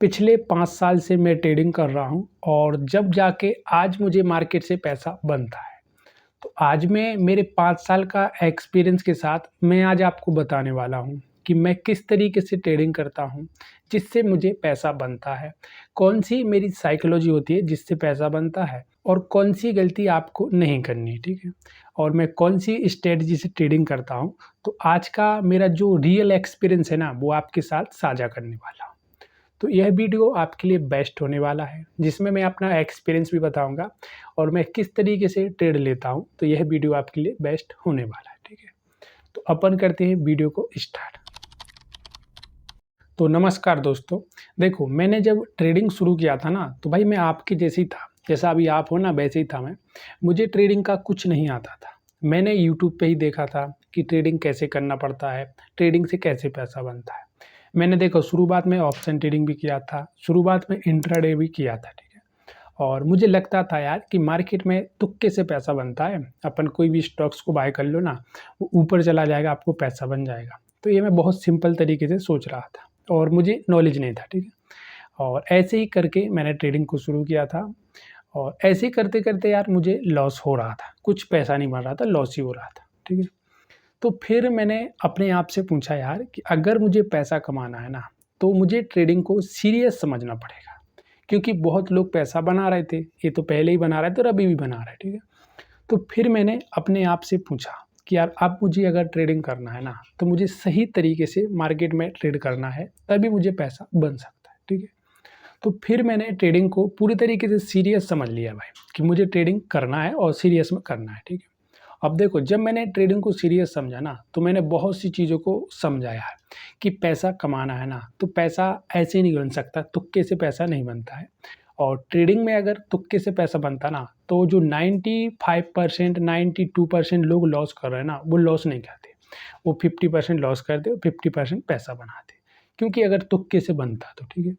पिछले 5 साल से मैं ट्रेडिंग कर रहा हूँ और जब जाके आज मुझे मार्केट से पैसा बनता है। तो आज मैं मेरे 5 साल का एक्सपीरियंस के साथ मैं आज आपको बताने वाला हूँ कि मैं किस तरीके से ट्रेडिंग करता हूँ, जिससे मुझे पैसा बनता है। कौन-सी मेरी साइकोलॉजी होती है जिससे पैसा बनता है और कौन-सी गलती आपको नहीं करनी है, ठीक है? और मैं कौन-सी स्ट्रैटेजी से ट्रेडिंग करता हूँ। तो आज का मेरा जो रियल एक्सपीरियंस है ना, वो आपके साथ साझा करने वाला हूँ। तो यह वीडियो आपके लिए बेस्ट होने वाला है, जिसमें मैं अपना एक्सपीरियंस भी बताऊँगा और मैं किस तरीके से ट्रेड लेता हूँ, तो यह वीडियो आपके लिए बेस्ट होने वाला है, ठीक है? तो अपन करते हैं वीडियो को स्टार्ट। तो नमस्कार दोस्तों, देखो मैंने जब ट्रेडिंग शुरू किया था ना, तो भाई मैं आपके जैसे ही था, जैसा अभी आप हो ना वैसे ही था मैं। मुझे ट्रेडिंग का कुछ नहीं आता था। मैंने यूट्यूब पे ही देखा था कि ट्रेडिंग कैसे करना पड़ता है, ट्रेडिंग से कैसे पैसा बनता है। मैंने देखो शुरुआत में ऑप्शन ट्रेडिंग भी किया था, शुरुआत में इंट्राडे भी किया था, ठीक है? और मुझे लगता था यार कि मार्केट में तुक्के से पैसा बनता है, अपन कोई भी स्टॉक्स को बाय कर लो ना, वो ऊपर चला जाएगा, आपको पैसा बन जाएगा। तो ये मैं बहुत सिंपल तरीके से सोच रहा था और मुझे नॉलेज नहीं था, ठीक है? और ऐसे ही करके मैंने ट्रेडिंग को शुरू किया था और ऐसे ही करते-करते यार मुझे लॉस हो रहा था, कुछ पैसा नहीं बन रहा था, लॉस ही हो रहा था, ठीक है? तो फिर मैंने अपने आप से पूछा यार कि अगर मुझे पैसा कमाना है ना, तो मुझे ट्रेडिंग को सीरियस समझना पड़ेगा। क्योंकि बहुत लोग पैसा बना रहे थे, ये तो पहले ही बना रहे थे और अभी भी बना रहे हैं, ठीक है? तो फिर मैंने अपने आप से पूछा कि यार अब मुझे अगर ट्रेडिंग करना है ना, तो मुझे सही तरीके से मार्केट में ट्रेड करना है, तभी मुझे पैसा बन सकता है, ठीक है? तो फिर मैंने ट्रेडिंग को पूरी तरीके से सीरियस समझ लिया भाई कि मुझे ट्रेडिंग करना है और सीरियस में करना है, ठीक है? अब देखो जब मैंने ट्रेडिंग को सीरियस समझा ना, तो मैंने बहुत सी चीज़ों को समझा यार कि पैसा कमाना है ना, तो पैसा ऐसे ही नहीं बन सकता, तुक्के से पैसा नहीं बनता है। और ट्रेडिंग में अगर तुक्के से पैसा बनता ना, तो जो 95% 92% लोग लॉस कर रहे हैं ना, वो लॉस नहीं करते। वो 50% लॉस करते और 50% पैसा बनाते। क्योंकि अगर तुक्के से बनता तो ठीक है।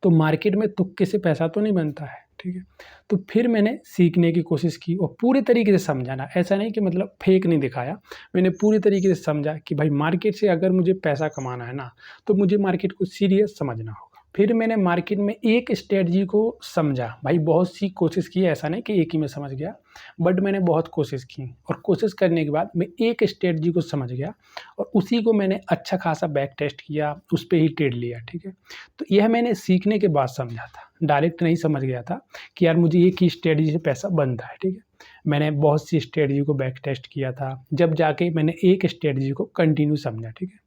तो मार्केट में तुक्के से पैसा तो नहीं बनता है, ठीक है? तो फिर मैंने सीखने की कोशिश की और पूरे तरीके से समझा ना, ऐसा नहीं कि मतलब फेक नहीं दिखाया। मैंने पूरी तरीके से समझा कि भाई मार्केट से अगर मुझे पैसा कमाना है ना, तो मुझे मार्केट को सीरियस समझना होगा। फिर मैंने मार्केट में एक स्ट्रेटजी को समझा। भाई बहुत सी कोशिश की, ऐसा नहीं कि एक ही में समझ गया, बट मैंने बहुत कोशिश की और कोशिश करने के बाद मैं एक स्ट्रेटजी को समझ गया और उसी को मैंने अच्छा खासा बैक टेस्ट किया, उस पे ही ट्रेड लिया, ठीक है? तो यह मैंने सीखने के बाद समझा था, डायरेक्ट नहीं समझ गया था कि यार मुझे एक ही स्ट्रेटजी से पैसा बनता है, ठीक है? मैंने बहुत सी स्ट्रेटजी को बैक टेस्ट किया था, जब जाके मैंने एक स्ट्रेटजी को कंटिन्यू समझा, ठीक है?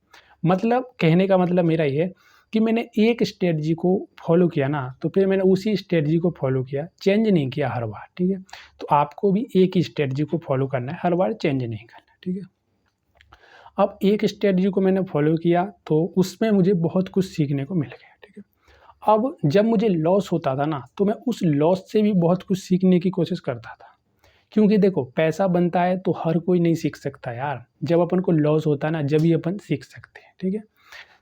मतलब कहने का मतलब मेरा ये है कि मैंने एक स्ट्रेटजी को फॉलो किया ना, तो फिर मैंने उसी स्ट्रेटजी को फॉलो किया, चेंज नहीं किया हर बार, ठीक है? तो आपको भी एक ही स्ट्रेटजी को फॉलो करना है, हर बार चेंज नहीं करना, ठीक है? अब एक स्ट्रेटजी को मैंने फॉलो किया, तो उसमें मुझे बहुत कुछ सीखने को मिल गया, ठीक है? अब जब मुझे लॉस होता था ना, तो मैं उस लॉस से भी बहुत कुछ सीखने की कोशिश करता था। क्योंकि देखो पैसा बनता है तो हर कोई नहीं सीख सकता यार। जब अपन को लॉस होता है ना, जब ही अपन सीख सकते हैं, ठीक है?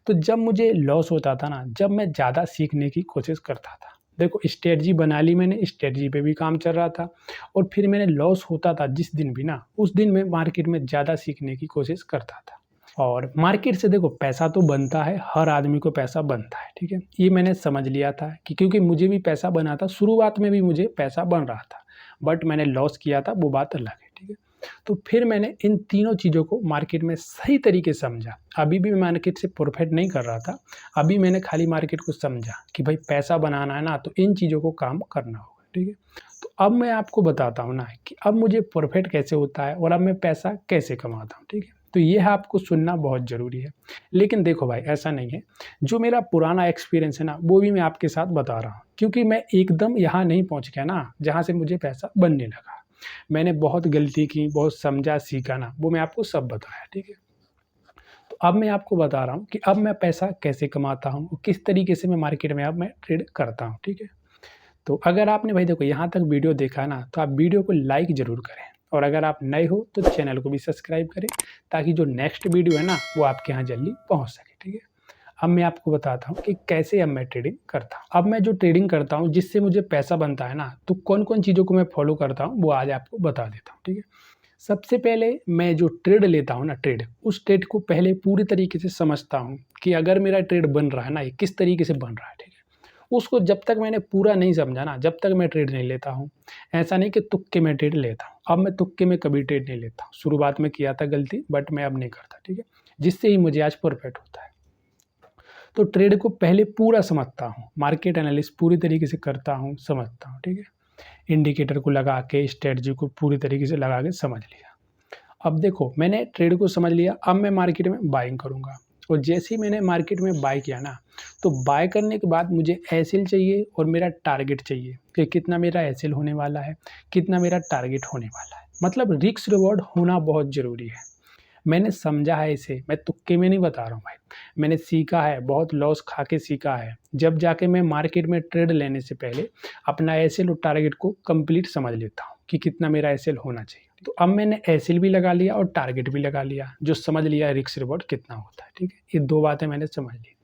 तो जब मुझे लॉस होता था ना, जब मैं ज़्यादा सीखने की कोशिश करता था। देखो स्ट्रेटजी बना ली मैंने, स्ट्रेटजी पे भी काम चल रहा था और फिर मैंने लॉस होता था जिस दिन भी ना, उस दिन मैं मार्केट में ज़्यादा सीखने की कोशिश करता था। और मार्केट से देखो पैसा तो बनता है, हर आदमी को पैसा बनता है, ठीक है? ये मैंने समझ लिया था कि क्योंकि मुझे भी पैसा बना था, शुरुआत में भी मुझे पैसा बन रहा था, बट मैंने लॉस किया था, वो बात अलग है, ठीक है? तो फिर मैंने इन तीनों चीज़ों को मार्केट में सही तरीके से समझा। अभी भी मैं मार्केट से प्रॉफ़िट नहीं कर रहा था, अभी मैंने खाली मार्केट को समझा कि भाई पैसा बनाना है ना, तो इन चीज़ों को काम करना होगा, ठीक है? तो अब मैं आपको बताता हूँ ना कि अब मुझे प्रॉफ़िट कैसे होता है और अब मैं पैसा कैसे कमाता हूँ, ठीक है? तो ये आपको सुनना बहुत ज़रूरी है। लेकिन देखो भाई ऐसा नहीं है, जो मेरा पुराना एक्सपीरियंस है ना, वो भी मैं आपके साथ बता रहा हूँ। क्योंकि मैं एकदम यहाँ नहीं पहुँच गया ना, जहाँ से मुझे पैसा बनने लगा। मैंने बहुत गलती की, बहुत समझा, सीखा ना, वो मैं आपको सब बताया, ठीक है? तो अब मैं आपको बता रहा हूँ कि अब मैं पैसा कैसे कमाता हूँ, किस तरीके से मैं मार्केट में अब मैं ट्रेड करता हूँ, ठीक है? तो अगर आपने भाई देखो यहाँ तक वीडियो देखा ना, तो आप वीडियो को लाइक ज़रूर करें और अगर आप नए हो तो चैनल को भी सब्सक्राइब करें, ताकि जो नेक्स्ट वीडियो है ना, वो आपके यहाँ जल्दी पहुँच सके, ठीक है? अब मैं आपको बताता हूँ कि कैसे अब मैं ट्रेडिंग करता हूँ। अब मैं जो ट्रेडिंग करता हूँ जिससे मुझे पैसा बनता है ना, तो कौन-कौन चीज़ों को मैं फॉलो करता हूँ, वो आज आपको बता देता हूँ, ठीक है? सबसे पहले मैं जो ट्रेड लेता हूँ ना उस ट्रेड को पहले पूरी तरीके से समझता हूँ कि अगर मेरा ट्रेड बन रहा है ना, ये किस तरीके से बन रहा है, ठीक है? उसको जब तक मैंने पूरा नहीं समझा ना, जब तक मैं ट्रेड नहीं लेता हूँ। ऐसा नहीं कि तुक्के में ट्रेड लेता हूँ, अब मैं तुक्के में कभी ट्रेड नहीं लेता हूँ। शुरुआत में किया था गलती, बट मैं अब नहीं करता, ठीक है? जिससे ही मुझे आज प्रॉफिट होता है। तो ट्रेड को पहले पूरा समझता हूँ, मार्केट एनालिसिस पूरी तरीके से करता हूँ, समझता हूँ, ठीक है? इंडिकेटर को लगा के, स्ट्रेटजी को पूरी तरीके से लगा के समझ लिया। अब देखो, मैंने ट्रेड को समझ लिया, अब मैं मार्केट में बाइंग करूँगा। और जैसे ही मैंने मार्केट में बाय किया ना, तो बाय करने के बाद मुझे एसएल चाहिए और मेरा टारगेट चाहिए कि कितना मेरा एसएल होने वाला है, कितना मेरा टारगेट होने वाला है। मतलब रिस्क रिवॉर्ड होना बहुत ज़रूरी है। मैंने समझा है इसे, मैं तुक्के में नहीं बता रहा हूँ भाई। मैंने सीखा है, बहुत लॉस खा के सीखा है। जब जाके मैं मार्केट में ट्रेड लेने से पहले अपना एसएल और टारगेट को कंप्लीट समझ लेता हूँ कि कितना मेरा एसएल होना चाहिए। तो अब मैंने एसएल भी लगा लिया और टारगेट भी लगा लिया, जो समझ लिया रिस्क रिवॉर्ड कितना होता है, ठीक है? ये 2 बातें मैंने समझ ली।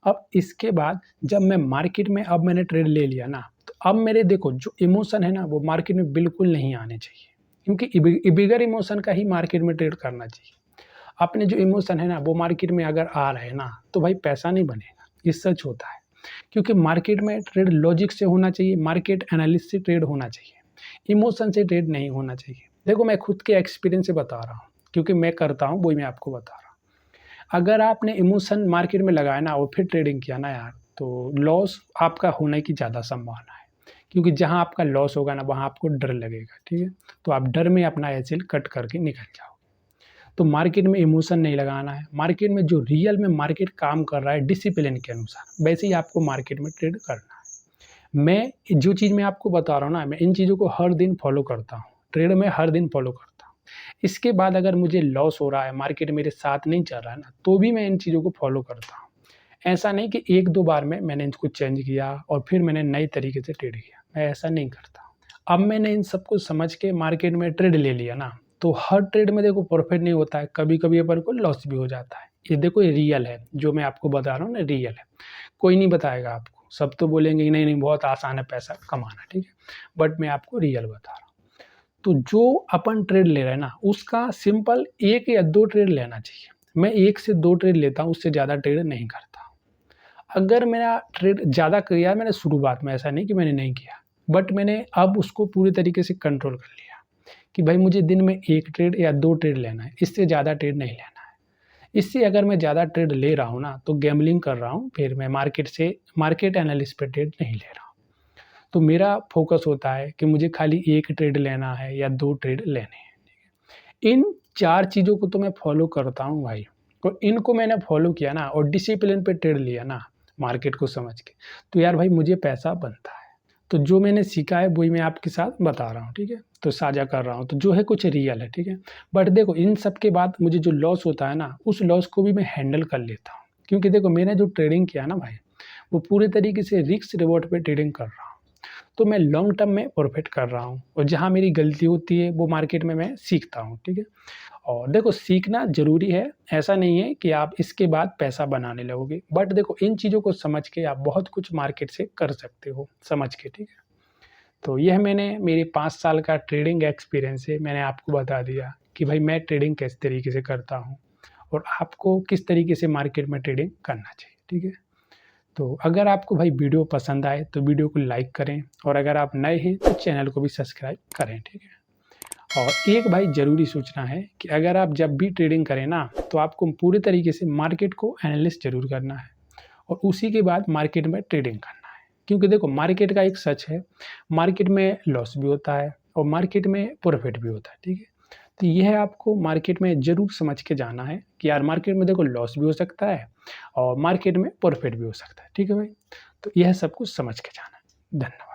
अब इसके बाद जब मैं मार्केट में अब मैंने ट्रेड ले लिया ना, तो अब मेरे देखो जो इमोशन है ना, वो मार्केट में बिल्कुल नहीं आने चाहिए, क्योंकि बिगर इमोशन का ही मार्केट में ट्रेड करना चाहिए। अपने जो इमोशन है ना, वो मार्केट में अगर आ रहे हैं ना, तो भाई पैसा नहीं बनेगा, ये सच होता है। क्योंकि मार्केट में ट्रेड लॉजिक से होना चाहिए, मार्केट एनालिसिस से ट्रेड होना चाहिए, इमोशन से ट्रेड नहीं होना चाहिए। देखो, मैं खुद के एक्सपीरियंस से बता रहा हूँ, क्योंकि मैं करता हूँ, वही मैं आपको बता रहा हूँ। अगर आपने इमोशन मार्केट में लगाया ना और फिर ट्रेडिंग किया ना यार, तो लॉस आपका होने की ज़्यादा संभावना है। क्योंकि जहाँ आपका लॉस होगा ना, वहाँ आपको डर लगेगा, ठीक है? तो आप डर में अपना एसएल कट करके निकल जाओ। तो मार्केट में इमोशन नहीं लगाना है। मार्केट में जो रियल में मार्केट काम कर रहा है डिसिप्लिन के अनुसार, वैसे ही आपको मार्केट में ट्रेड करना है। मैं जो चीज़ मैं आपको बता रहा हूँ ना, मैं इन चीज़ों को हर दिन फॉलो करता हूँ। ट्रेड में हर दिन फॉलो करता हूँ। इसके बाद अगर मुझे लॉस हो रहा है, मार्केट मेरे साथ नहीं चल रहा है ना, तो भी मैं इन चीज़ों को फॉलो करता हूँ। ऐसा नहीं कि 1-2 बार में मैंने इनको चेंज किया और फिर मैंने नए तरीके से ट्रेड किया, मैं ऐसा नहीं करता। अब मैंने इन सबको समझ के मार्केट में ट्रेड ले लिया ना, तो हर ट्रेड में देखो प्रॉफिट नहीं होता है, कभी-कभी अपन को लॉस भी हो जाता है। ये देखो, ये रियल है, जो मैं आपको बता रहा हूँ ना, रियल है। कोई नहीं बताएगा आपको, सब तो बोलेंगे कि नहीं-नहीं बहुत आसान है पैसा कमाना, ठीक है? बट मैं आपको रियल बता रहा हूँ। तो जो अपन ट्रेड ले रहे हैं ना, उसका सिंपल 1 या 2 ट्रेड लेना चाहिए। मैं 1 से 2 ट्रेड लेता हूँ, उससे ज़्यादा ट्रेड नहीं करता। अगर मेरा ट्रेड ज़्यादा किया मैंने शुरुआत में, ऐसा नहीं कि मैंने नहीं किया, बट मैंने अब उसको पूरी तरीके से कंट्रोल कर लिया कि भाई मुझे दिन में 1 ट्रेड या 2 ट्रेड लेना है, इससे ज़्यादा ट्रेड नहीं लेना है। इससे अगर मैं ज़्यादा ट्रेड ले रहा हूँ ना, तो गैम्बलिंग कर रहा हूँ, फिर मैं मार्केट एनालिसिस पे ट्रेड नहीं ले रहा हूँ। तो मेरा फ़ोकस होता है कि मुझे खाली 1 ट्रेड लेना है या 2 ट्रेड लेने हैं। इन 4 चीज़ों को तो मैं फ़ॉलो करता हूँ भाई, और इनको मैंने फ़ॉलो किया ना और डिसिप्लिन पे ट्रेड लिया ना, मार्केट को समझ के, तो यार भाई मुझे पैसा बनता है। तो जो मैंने सीखा है वही मैं आपके साथ बता रहा हूँ, ठीक है? तो साझा कर रहा हूँ, तो जो है कुछ रियल है, ठीक है? बट देखो, इन सब के बाद मुझे जो लॉस होता है ना, उस लॉस को भी मैं हैंडल कर लेता हूँ। क्योंकि देखो, मैंने जो ट्रेडिंग किया ना भाई, वो पूरे तरीके से रिस्क रिवॉर्ड पे ट्रेडिंग कर रहा हूँ। तो मैं लॉन्ग टर्म में प्रॉफिट कर रहा हूँ, और जहाँ मेरी गलती होती है वो मार्केट में मैं सीखता हूँ, ठीक है? और देखो, सीखना ज़रूरी है, ऐसा नहीं है कि आप इसके बाद पैसा बनाने लगोगे, बट देखो इन चीज़ों को समझ के आप बहुत कुछ मार्केट से कर सकते हो, समझ के, ठीक है? तो यह मैंने मेरे 5 साल का ट्रेडिंग एक्सपीरियंस है, मैंने आपको बता दिया कि भाई मैं ट्रेडिंग किस तरीके से करता हूँ और आपको किस तरीके से मार्केट में ट्रेडिंग करना चाहिए, ठीक है? तो अगर आपको भाई वीडियो पसंद आए तो वीडियो को लाइक करें, और अगर आप नए हैं तो चैनल को भी सब्सक्राइब करें, ठीक है? और एक भाई ज़रूरी सूचना है कि अगर आप जब भी ट्रेडिंग करें ना, तो आपको पूरे तरीके से मार्केट को एनालिसिस ज़रूर करना है, और उसी के बाद मार्केट में ट्रेडिंग करना है। क्योंकि देखो, मार्केट का एक सच है, मार्केट में लॉस भी होता है और मार्केट में प्रॉफिट भी होता है, ठीक है? तो यह आपको मार्केट में ज़रूर समझ के जाना है कि यार मार्केट में देखो लॉस भी हो सकता है और मार्केट में प्रॉफिट भी हो सकता है, ठीक है भाई? तो यह सब कुछ समझ के जाना है। धन्यवाद।